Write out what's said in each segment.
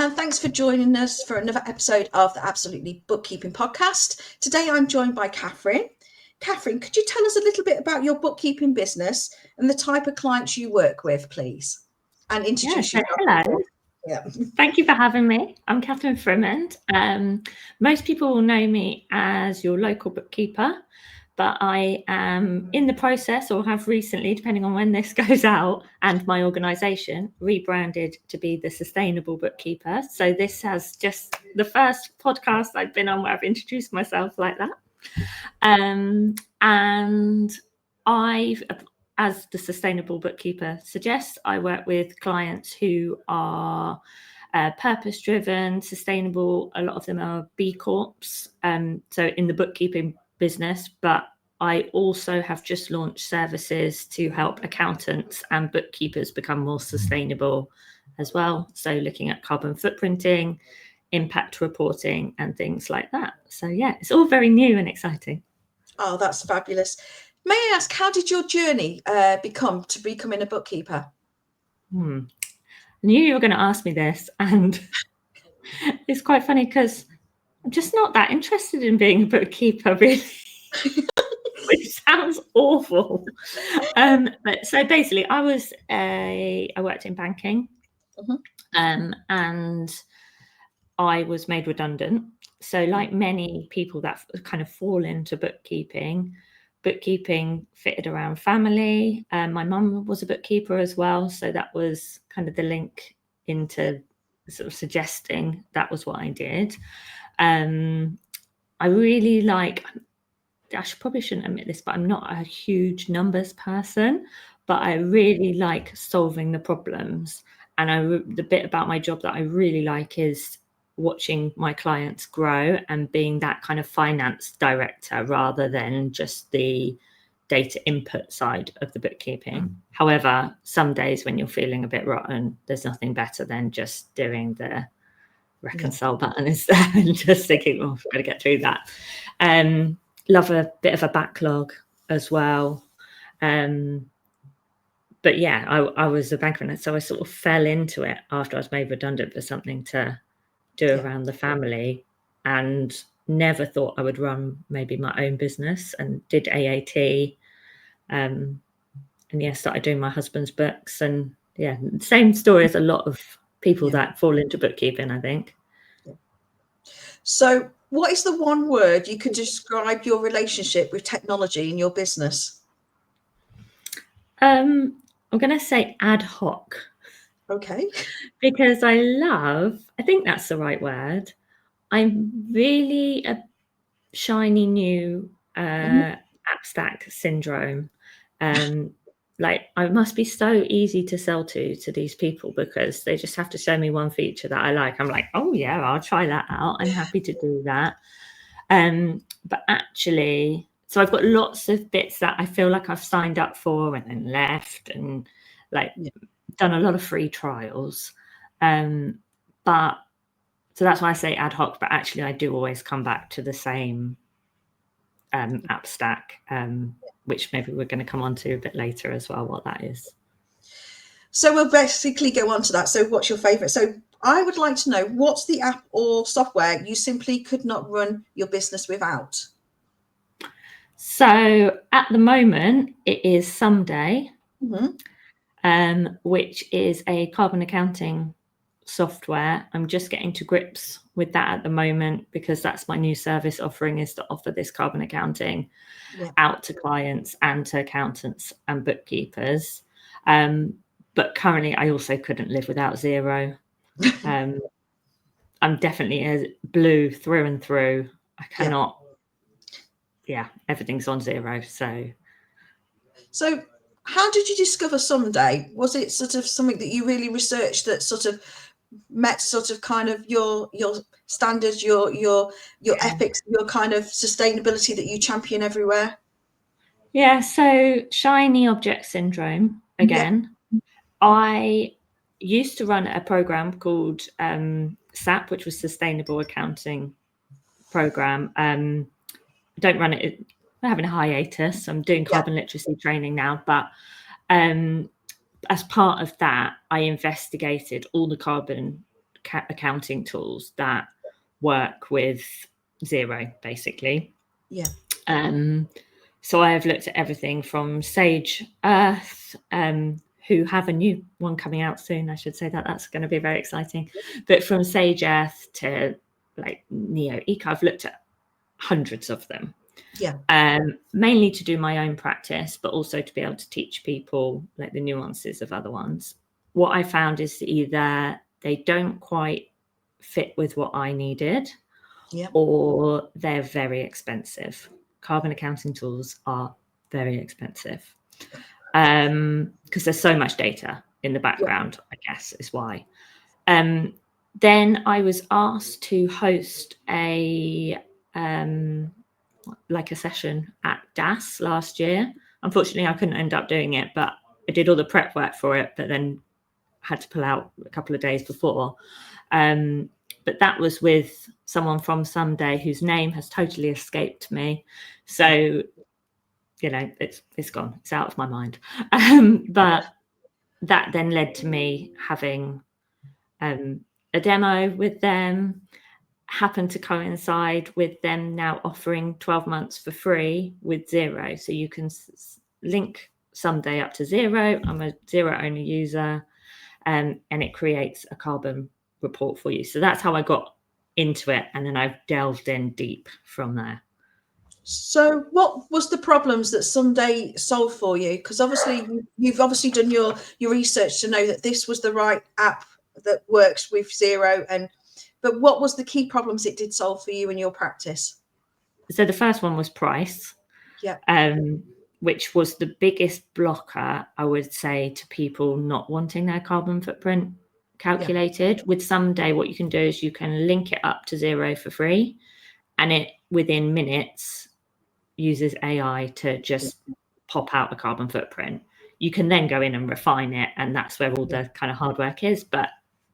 and thanks for joining us for another episode of the Absolutely Bookkeeping Podcast. Today I'm joined by Kathryn. Kathryn, could you tell us a little bit about your bookkeeping business and the type of clients you work with, please? And introduce yourself. Hello. Yeah. Thank you for having me. I'm Kathryn Frimond. Most people will know me as your local bookkeeper, but I am in the process, or have recently, depending on when this goes out, and my organisation rebranded to be the Sustainable Bookkeeper. So this has just the first podcast I've been on where I've introduced myself like that. And as the Sustainable Bookkeeper suggests, I work with clients who are purpose-driven, sustainable. A lot of them are B Corps, so in the bookkeeping business, but I also have just launched services to help accountants and bookkeepers become more sustainable as well. So looking at carbon footprinting, impact reporting, and things like that. So yeah, it's all very new and exciting. Oh, that's fabulous. May I ask, how did your journey becoming a bookkeeper? I knew you were going to ask me this, and it's quite funny because I'm just not that interested in being a bookkeeper, really. Which sounds awful. But so basically, I worked in banking, and I was made redundant. So, like many people that kind of fall into bookkeeping fitted around family. My mum was a bookkeeper as well, so that was kind of the link into sort of suggesting that was what I did. I really like. Probably shouldn't admit this, but I'm not a huge numbers person, but I really like solving the problems. And the bit about my job that I really like is watching my clients grow and being that kind of finance director rather than just the data input side of the bookkeeping. However, some days when you're feeling a bit rotten, there's nothing better than just doing the reconcile button instead and just thinking, oh, I've got to get through that. Love a bit of a backlog as well. But yeah, I was a banker, so I sort of fell into it after I was made redundant for something to do around the family, and never thought I would run maybe my own business, and did AAT. And started doing my husband's books, and same story as a lot of people that fall into bookkeeping, I think. So what is the one word you can describe your relationship with technology in your business? I'm going to say ad hoc. Okay. Because I think that's the right word. I'm really a shiny new app stack syndrome. Like I must be so easy to sell to these people because they just have to show me one feature that I like. I'm like, oh yeah, I'll try that out. I'm happy to do that. But actually, so I've got lots of bits that I feel like I've signed up for and then left, and done a lot of free trials. But so that's why I say ad hoc, but actually I do always come back to the same app stack, which maybe we're going to come on to a bit later as well, what that is. So we'll basically go on to that. So what's your favorite? So I would like to know, what's the app or software you simply could not run your business without? So at the moment it is Sumday, which is a carbon accounting software. I'm just getting to grips with that at the moment because that's my new service offering, is to offer this carbon accounting out to clients and to accountants and bookkeepers. But currently I also couldn't live without Xero. I'm definitely a blue through and through. I cannot, everything's on Xero. So how did you discover Sumday? Was it sort of something that you really researched that sort of met sort of kind of your standards, your ethics, your kind of sustainability that you champion everywhere? Yeah, so shiny object syndrome again. I used to run a program called SAP, which was Sustainable Accounting Program. I don't run it. I'm having a hiatus. I'm doing carbon literacy training now, but as part of that, I investigated all the carbon accounting tools that work with Xero, basically. Yeah. So I have looked at everything from Sage Earth, who have a new one coming out soon. I should say that that's going to be very exciting. But from Sage Earth to like Neo Eco, I've looked at hundreds of them. Yeah. Mainly to do my own practice, but also to be able to teach people like the nuances of other ones. What I found is either they don't quite fit with what I needed, Yeah. or they're very expensive. Carbon accounting tools are very expensive because there's so much data in the background, I guess is why. Then I was asked to host a session at DAS last year. Unfortunately, I couldn't end up doing it, but I did all the prep work for it, but then had to pull out a couple of days before. But that was with someone from Sumday whose name has totally escaped me. So, it's gone. It's out of my mind. But that then led to me having a demo with them, happened to coincide with them now offering 12 months for free with Xero. So you can link Sumday up to Xero. I'm a Xero only user, and it creates a carbon report for you. So that's how I got into it, and then I've delved in deep from there. So what was the problems that Sumday solved for you? Because obviously you've obviously done your research to know that this was the right app that works with Xero, but what was the key problems it did solve for you in your practice? So the first one was price. Yeah. Which was the biggest blocker, I would say, to people not wanting their carbon footprint calculated. Yeah. With Sumday, what you can do is you can link it up to Xero for free, and it within minutes uses AI to just pop out a carbon footprint. You can then go in and refine it, and that's where all the kind of hard work is. But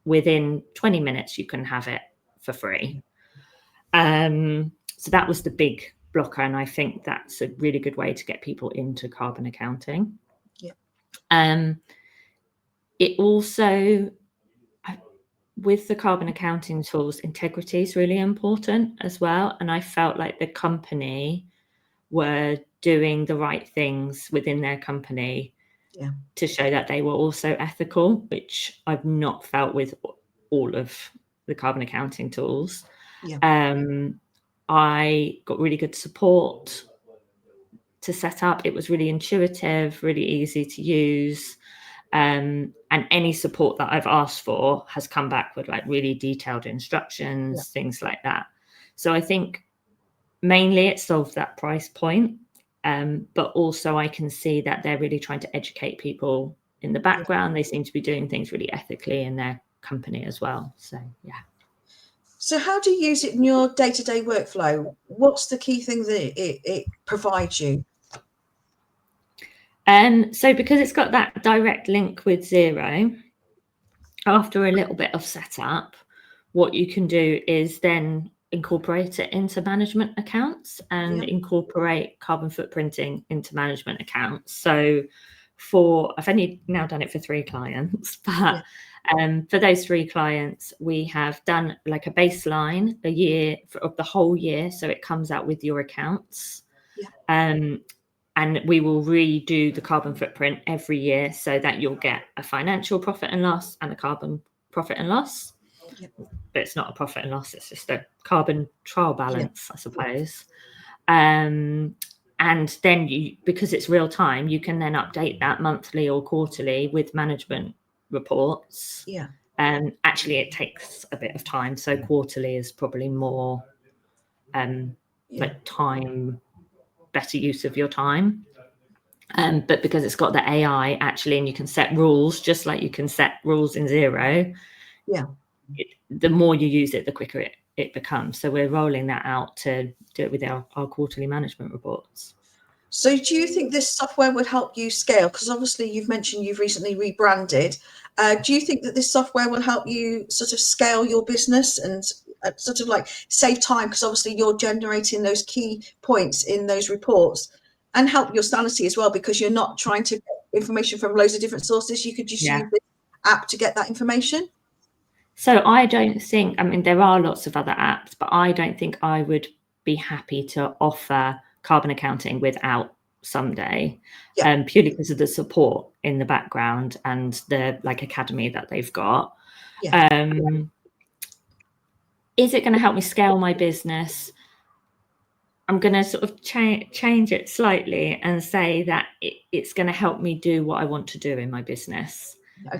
within 20 minutes, you can have it for free. So that was the big blocker, and I think that's a really good way to get people into carbon accounting. Yeah. It also, with the carbon accounting tools, integrity is really important as well. And I felt like the company were doing the right things within their company to show that they were also ethical, which I've not felt with all of the carbon accounting tools. Yeah. I got really good support to set up. It was really intuitive, really easy to use. And any support that I've asked for has come back with like really detailed instructions, things like that. So I think mainly it solved that price point. But also I can see that they're really trying to educate people in the background. They seem to be doing things really ethically in their company as well. So, yeah. So how do you use it in your day-to-day workflow? What's the key thing that it provides you? So because it's got that direct link with Xero, after a little bit of setup, what you can do is then incorporate it into management accounts and incorporate carbon footprinting into management accounts. So I've only now done it for 3 clients, but for those 3 clients, we have done like a baseline a year of the whole year. So it comes out with your accounts. And we will redo the carbon footprint every year so that you'll get a financial profit and loss and a carbon profit and loss. But it's not a profit and loss, it's just a carbon trial balance, I suppose. And then because it's real time, you can then update that monthly or quarterly with management reports. Actually, it takes a bit of time. So quarterly is probably more like time, better use of your time. But because it's got the AI actually, and you can set rules just like you can set rules in Xero. The more you use it, the quicker it becomes. So we're rolling that out to do it with our quarterly management reports. So do you think this software would help you scale? Because obviously you've mentioned you've recently rebranded. Do you think that this software will help you sort of scale your business and sort of like save time? Because obviously you're generating those key points in those reports, and help your sanity as well, because you're not trying to get information from loads of different sources. You could just use this app to get that information. So I don't think, I mean, there are lots of other apps, but I don't think I would be happy to offer carbon accounting without Sumday, Yeah. purely because of the support in the background and the academy that they've got. Yeah. Is it going to help me scale my business? I'm going to sort of change it slightly and say that it's going to help me do what I want to do in my business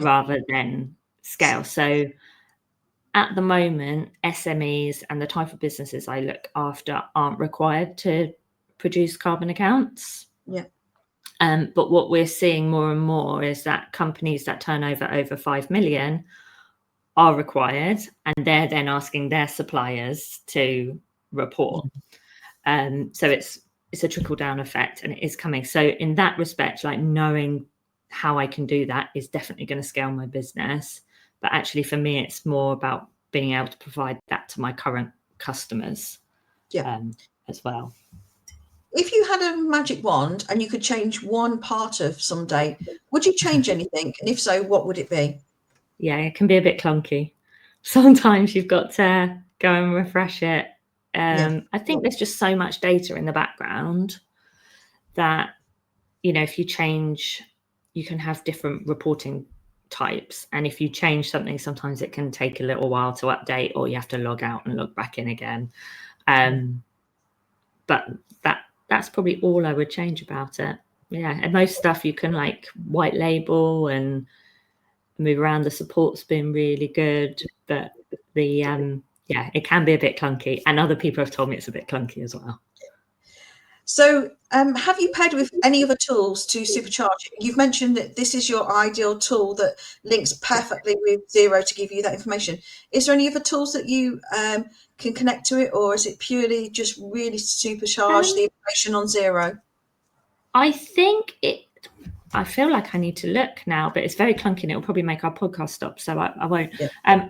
rather than scale. So at the moment, SMEs and the type of businesses I look after aren't required to produce carbon accounts. Yeah. But what we're seeing more and more is that companies that turn over 5 million are required, and they're then asking their suppliers to report. So it's a trickle down effect, and it is coming. So in that respect, knowing how I can do that is definitely going to scale my business. But actually, for me, it's more about being able to provide that to my current customers as well. If you had a magic wand and you could change one part of Sumday, would you change anything? And if so, what would it be? Yeah, it can be a bit clunky. Sometimes you've got to go and refresh it. I think there's just so much data in the background that, if you change, you can have different reporting types. And if you change something, sometimes it can take a little while to update, or you have to log out and log back in again. But that's probably all I would change about it. Yeah, and most stuff you can white label and move around. The support's been really good, but the it can be a bit clunky, and other people have told me it's a bit clunky as well. So have you paired with any other tools to supercharge it? You've mentioned that this is your ideal tool that links perfectly with Xero to give you that information. Is there any other tools that you can connect to it, or is it purely just really supercharge the information on Xero? I think I feel like I need to look now, but it's very clunky and it'll probably make our podcast stop, so I won't. Yeah.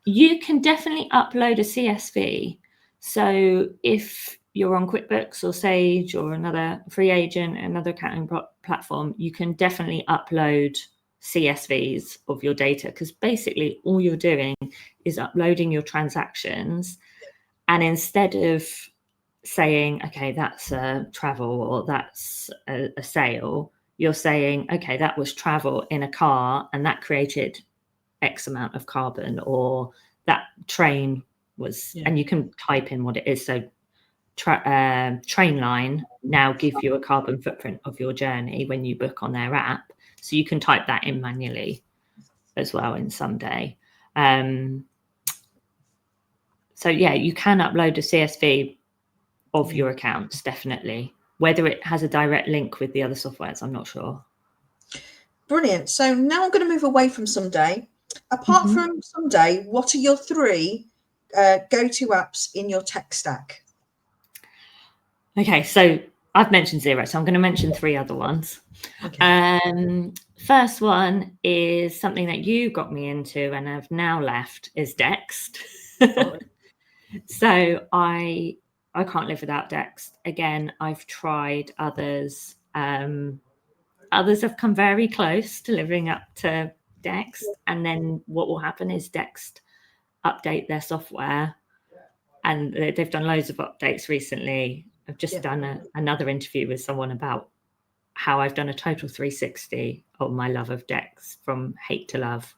You can definitely upload a CSV. So if you're on QuickBooks or Sage or another free agent, another accounting platform, you can definitely upload CSVs of your data, because basically all you're doing is uploading your transactions, and instead of saying, okay, that's a travel or that's a sale, you're saying, okay, that was travel in a car and that created X amount of carbon, or that train was, and you can type in what it is. So train line now give you a carbon footprint of your journey when you book on their app. So you can type that in manually as well in Sumday. So yeah, you can upload a CSV of your accounts, definitely. Whether it has a direct link with the other softwares, I'm not sure. Brilliant. So now I'm going to move away from Sumday. Apart from Sumday, what are your 3 go-to apps in your tech stack? Okay, so I've mentioned Xero, so I'm going to mention 3 other ones. Okay. First one is something that you got me into and have now left, is Dext. So I can't live without Dext. Again, I've tried others. Others have come very close to living up to Dext, and then what will happen is Dext update their software, and they've done loads of updates recently. I've just done another interview with someone about how I've done a total 360 of my love of Dext, from hate to love.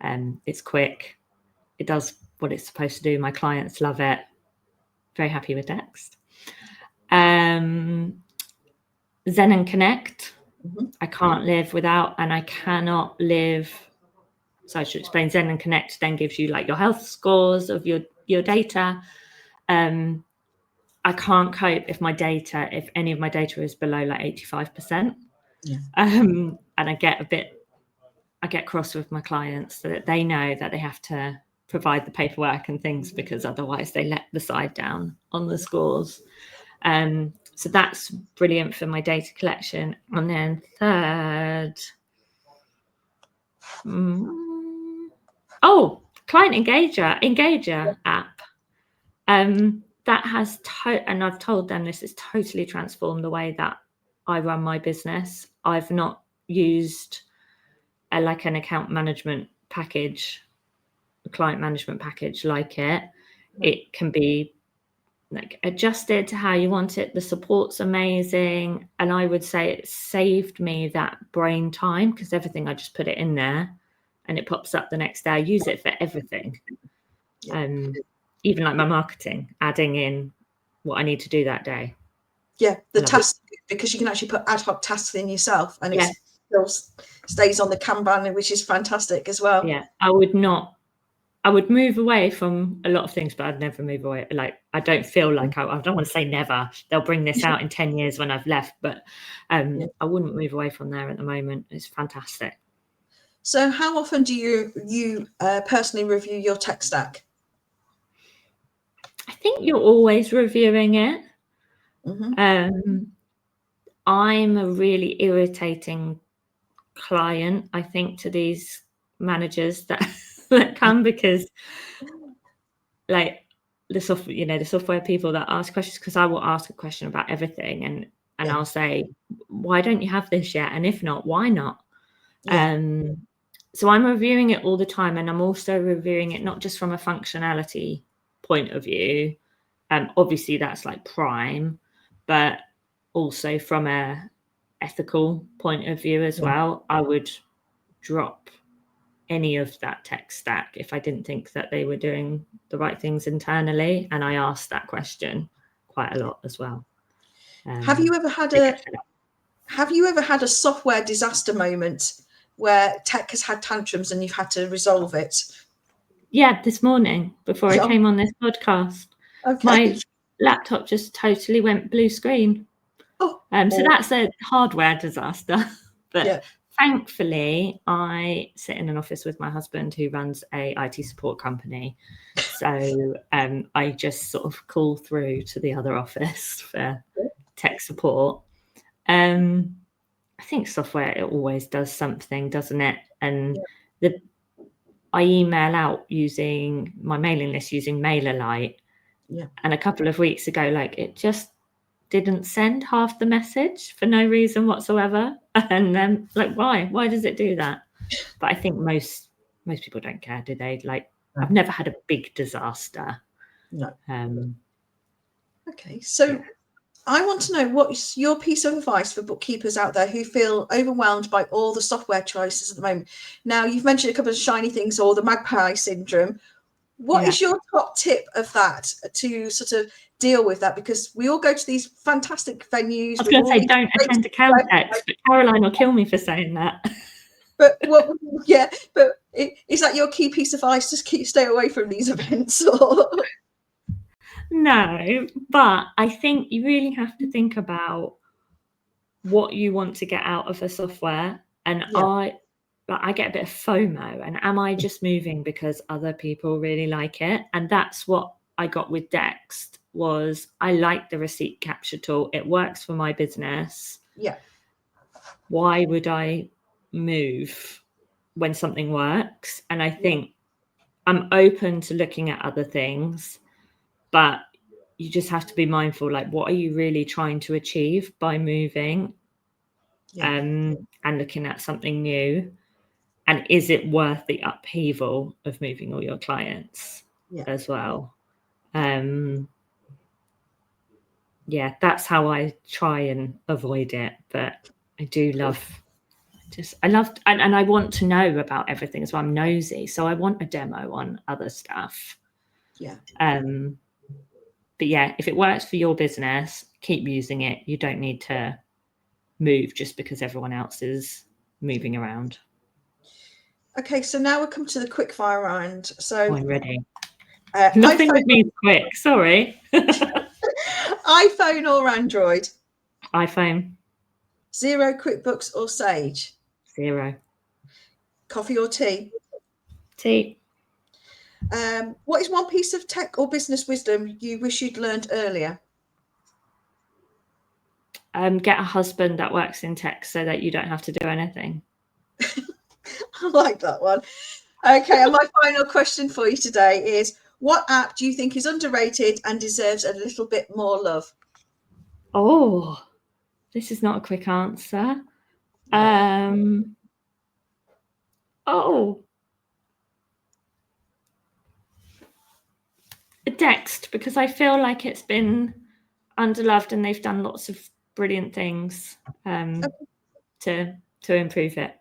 It's quick. It does what it's supposed to do. My clients love it. Very happy with Dext. Zen and Connect. I can't live without, and I cannot live. So I should explain. Zen and Connect then gives you your health scores of your data. I can't cope if any of my data is below 85%. Yeah. And I get cross with my clients, so that they know that they have to provide the paperwork and things, because otherwise they let the side down on the scores. So that's brilliant for my data collection. And then third, Client Engager app. That has, and I've told them this has totally transformed the way that I run my business. I've not used an account management package a client management package like it. It can be like adjusted to how you want it. The support's amazing. And I would say it saved me that brain time, because everything, I just put it in there and it pops up the next day. I use it for everything. Even like my marketing, adding in what I need to do that day. Yeah, the task, because you can actually put ad hoc tasks in yourself, and it still stays on the Kanban, which is fantastic as well. Yeah, I would move away from a lot of things, but I'd never move away. Like, I don't feel like I don't want to say never. They'll bring this out in 10 years when I've left, but I wouldn't move away from there at the moment. It's fantastic. So how often do you personally review your tech stack? I think you're always reviewing it. I'm a really irritating client, I think, to these managers that come, because like the software people that ask questions, because I will ask a question about everything, and I'll say, why don't you have this yet? And if not, why not? So I'm reviewing it all the time, and I'm also reviewing it not just from a functionality point of view. Obviously that's like prime, but also from a ethical point of view as well. I would drop any of that tech stack if I didn't think that they were doing the right things internally, and I asked that question quite a lot as well. Have you ever had a software disaster moment where tech has had tantrums and you've had to resolve it? Yeah, this morning before I came on this podcast, my laptop just totally went blue screen. So that's a hardware disaster. But thankfully, I sit in an office with my husband, who runs a IT support company. So I just sort of call through to the other office for tech support. I think software, it always does something, doesn't it? And I email out using my mailing list, using MailerLite. And a couple of weeks ago, like, it just didn't send half the message for no reason whatsoever. And then like, why does it do that? But I think most people don't care, do they? Like, I've never had a big disaster. No. Okay, so I want to know, what's your piece of advice for bookkeepers out there who feel overwhelmed by all the software choices at the moment? Now, you've mentioned a couple of shiny things, or the magpie syndrome. What is your top tip of that to sort of deal with that? Because we all go to these fantastic venues. I was going to say, don't attend to Caltex, but Caroline will kill me for saying that. But is that your key piece of advice? Just stay away from these events, or? No, but I think you really have to think about what you want to get out of the software. And I get a bit of FOMO, and am I just moving because other people really like it? And that's what I got with Dext. Was I like the receipt capture tool. It works for my business. Yeah. Why would I move when something works? And I think I'm open to looking at other things, but you just have to be mindful, like, what are you really trying to achieve by moving and looking at something new? And is it worth the upheaval of moving all your clients as well? That's how I try and avoid it. But I do love, and I want to know about everything, so I'm nosy. So I want a demo on other stuff. But if it works for your business, keep using it. You don't need to move just because everyone else is moving around. Okay, so now we'll come to the quick fire round. So I'm ready. Nothing with me is quick. Sorry. iPhone or Android? iPhone. Xero, QuickBooks or Sage? Xero. Coffee or tea? Tea. What is one piece of tech or business wisdom you wish you'd learned earlier? Get a husband that works in tech so that you don't have to do anything. I like that one. Okay, and my final question for you today is, what app do you think is underrated and deserves a little bit more love? Oh, this is not a quick answer. Dext, because I feel like it's been underloved and they've done lots of brilliant things to improve it.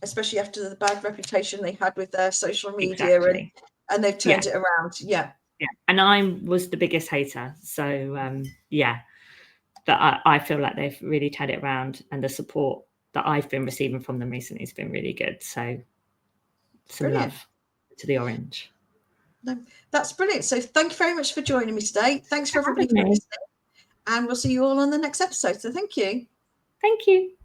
Especially after the bad reputation they had with their social media, Exactly. and they've turned it around. Yeah. And I was the biggest hater. So but I feel like they've really turned it around, and the support that I've been receiving from them recently has been really good. So some Brilliant. love to the Orange. No, that's brilliant. So thank you very much for joining me today. Thanks for everybody for listening, and we'll see you all on the next episode. So thank you. Thank you.